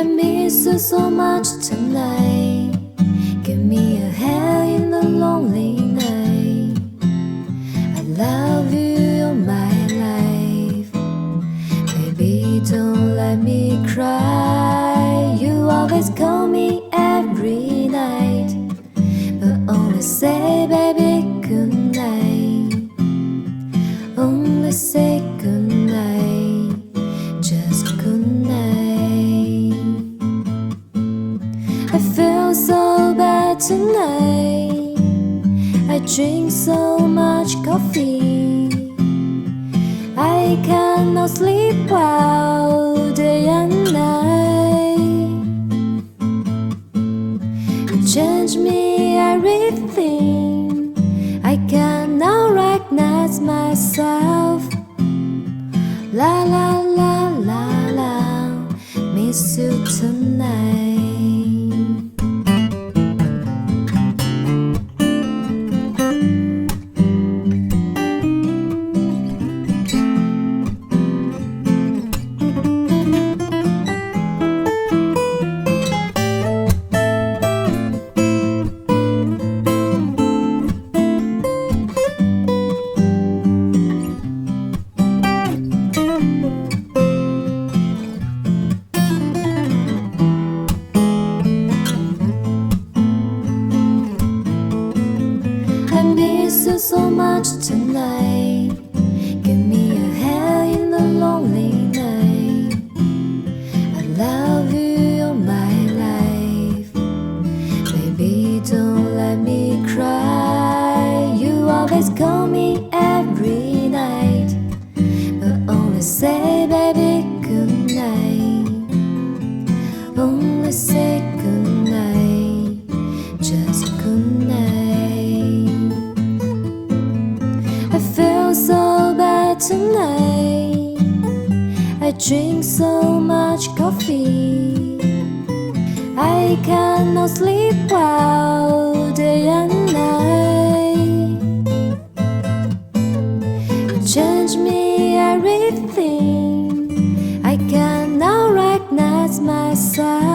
I miss you so much tonight. Give me a hand in the lonely night. I love you, you're my life. Baby, don't let me cry. You always call me every night, but only say, baby, good night. Only say good night, just good night. I feel so bad tonight. I drink so much coffee. I cannot sleep well day and night. You change me everything. I cannot recognize myself. La la la la la, miss you tonight. I miss you so much tonight. Give me a hand in the lonely night. I love you, you're my life. Baby, don't let me cry. You always call me every night, but only say, baby, good night. Only say good night, just good night. I feel so bad tonight. I drink so much coffee. I cannot sleep well day and night. You change me everything. I cannot recognize myself.